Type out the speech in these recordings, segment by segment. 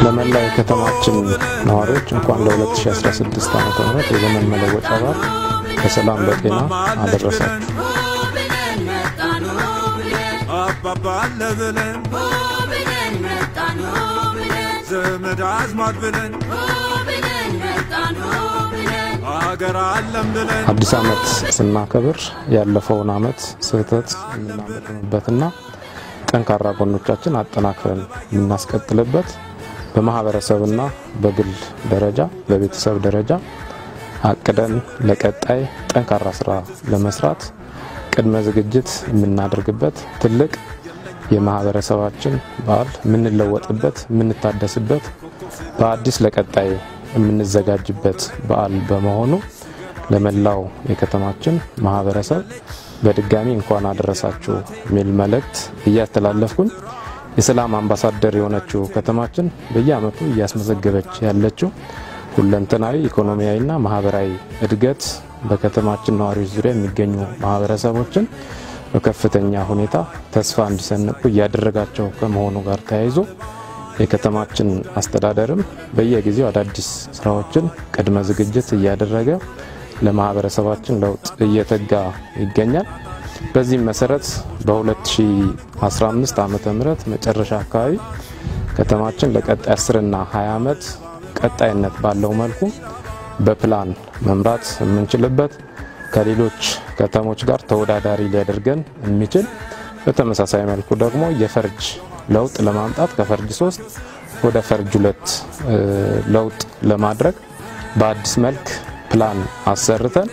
ለመላው ከተማችን ነዋሪዎች እንኳን ለ2016 ዓመተ ምህረት የዘመን መለወጫ በዓል በሰላም በጤና አደረሳችሁ። አባባለ ብለን ዘመድ አዝማድ ብለን አገር አለም ብለን አዲስ ዓመት ስናከብር ያለፈውን ዓመት ስህተት የምናመጣበትና ጠንካራ ጎኖቻችን አጠናክረን የምናስቀጥልበት በማህበረሰብና በግል ደረጃ በቤተሰብ ደረጃ አቅደን ለቀጣይ ጠንካራ ስራ ለመስራት ቅድመ ዝግጅት የምናደርግበት ትልቅ የማህበረሰባችን በዓል የምንለወጥበት የምንታደስበት በአዲስ ለቀጣይ የምንዘጋጅበት በዓል በመሆኑ ለመላው የከተማችን ማህበረሰብ በድጋሚ እንኳን አደረሳችሁ ሚል መልእክት እያስተላለፍኩኝ የሰላም አምባሳደር የሆነችው ከተማችን በየዓመቱ እያስመዘገበች ያለችው ሁለንተናዊ ኢኮኖሚያዊና ማህበራዊ እድገት በከተማችን ነዋሪዎች ዙሪያ የሚገኙ ማህበረሰቦችን በከፍተኛ ሁኔታ ተስፋ እንዲሰንቁ እያደረጋቸው ከመሆኑ ጋር ተያይዞ የከተማችን አስተዳደርም በየጊዜው አዳዲስ ስራዎችን ቅድመ ዝግጅት እያደረገ ለማህበረሰባችን ለውጥ እየተጋ ይገኛል። በዚህ መሰረት በ2015 ዓመተ ምህረት መጨረሻ አካባቢ ከተማችን ለቀጣይ 10 እና 20 ዓመት ቀጣይነት ባለው መልኩ በፕላን መምራት የምንችልበት ከሌሎች ከተሞች ጋር ተወዳዳሪ ሊያደርገን የሚችል በተመሳሳይ መልኩ ደግሞ የፈርጅ ለውጥ ለማምጣት ከፈርጅ 3 ወደ ፈርጅ 2 ለውጥ ለማድረግ በአዲስ መልክ ፕላን አሰርተን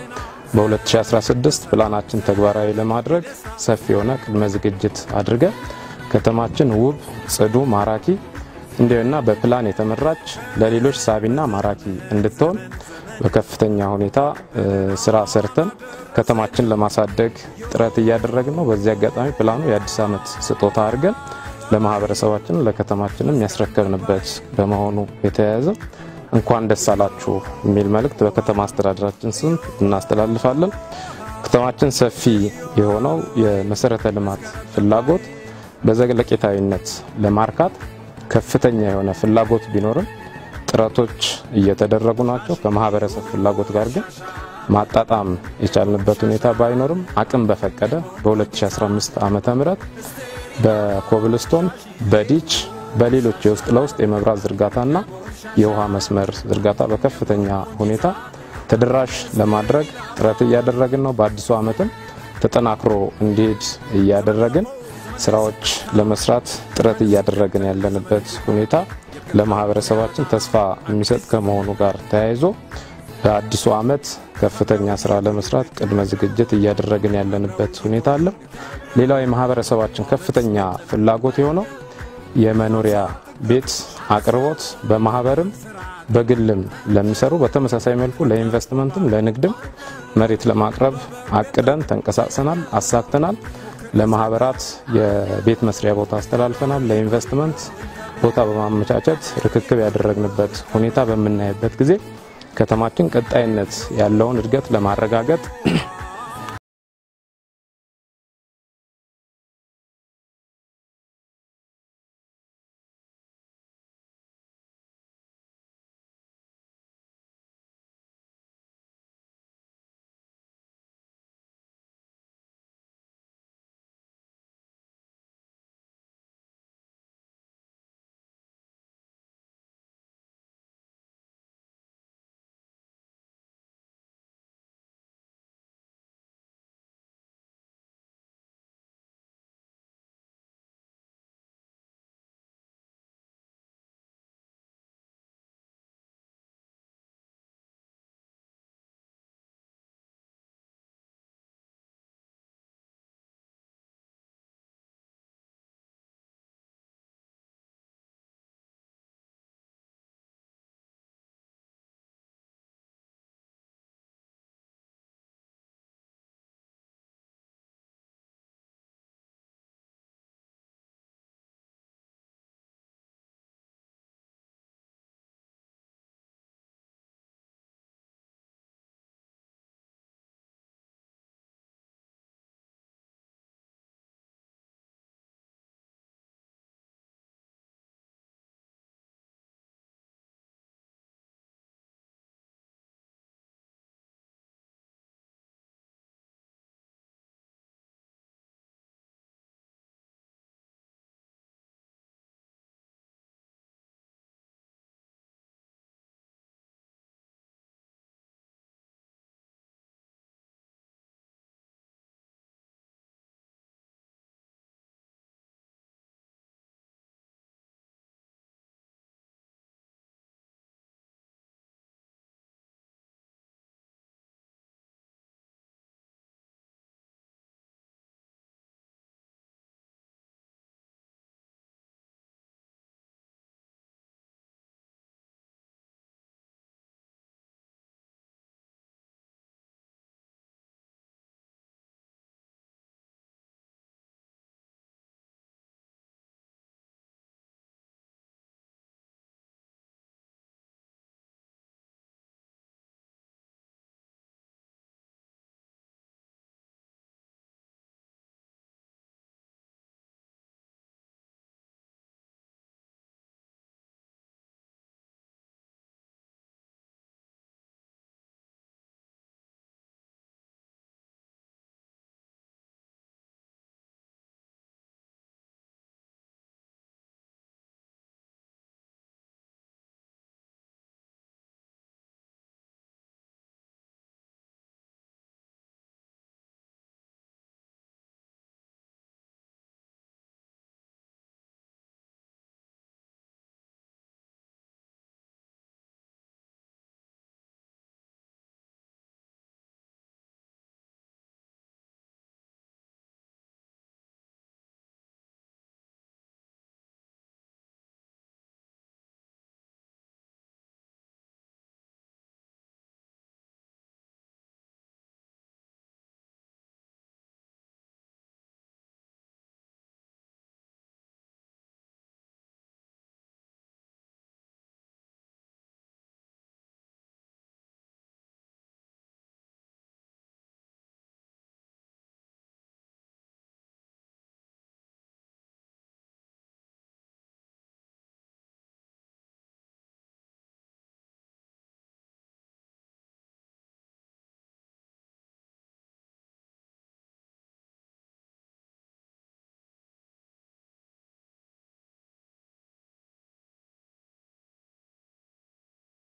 በ2016 ፕላናችን ተግባራዊ ለማድረግ ሰፊ የሆነ ቅድመ ዝግጅት አድርገን ከተማችን ውብ ጽዱ ማራኪ እንዲሁና በፕላን የተመራች ለሌሎች ሳቢና ማራኪ እንድትሆን በከፍተኛ ሁኔታ ስራ ሰርተን ከተማችን ለማሳደግ ጥረት እያደረግን ነው። በዚህ አጋጣሚ ፕላኑ የአዲስ ዓመት ስጦታ አድርገን ለማህበረሰባችን ለከተማችንም ያስረከብንበት በመሆኑ የተያያዘ እንኳን ደስ አላችሁ ሚል መልእክት በከተማ አስተዳደራችን ስም እናስተላልፋለን። ከተማችን ሰፊ የሆነው የመሰረተ ልማት ፍላጎት በዘለቄታዊነት ለማርካት ከፍተኛ የሆነ ፍላጎት ቢኖርም ጥረቶች እየተደረጉ ናቸው። ከማህበረሰብ ፍላጎት ጋር ግን ማጣጣም የቻልንበት ሁኔታ ባይኖርም አቅም በፈቀደ በ2015 ዓመተ ምህረት በኮብልስቶን በዲች በሌሎች የውስጥ ለውስጥ የመብራት ዝርጋታና የውሃ መስመር ዝርጋታ በከፍተኛ ሁኔታ ተደራሽ ለማድረግ ጥረት እያደረግን ነው። በአዲሱ ዓመትም ተጠናክሮ እንዲሄድ እያደረግን ስራዎች ለመስራት ጥረት እያደረግን ያለንበት ሁኔታ ለማህበረሰባችን ተስፋ የሚሰጥ ከመሆኑ ጋር ተያይዞ በአዲሱ ዓመት ከፍተኛ ስራ ለመስራት ቅድመ ዝግጅት እያደረግን ያለንበት ሁኔታ አለ። ሌላው የማህበረሰባችን ከፍተኛ ፍላጎት የሆነው የመኖሪያ ቤት አቅርቦት በማህበርም በግልም ለሚሰሩ በተመሳሳይ መልኩ ለኢንቨስትመንትም ለንግድም መሬት ለማቅረብ አቅደን ተንቀሳቅሰናል አሳክተናል። ለማህበራት የቤት መስሪያ ቦታ አስተላልፈናል። ለኢንቨስትመንት ቦታ በማመቻቸት ርክክብ ያደረግንበት ሁኔታ በመናየበት ጊዜ ከተማችን ቀጣይነት ያለውን እድገት ለማረጋገጥ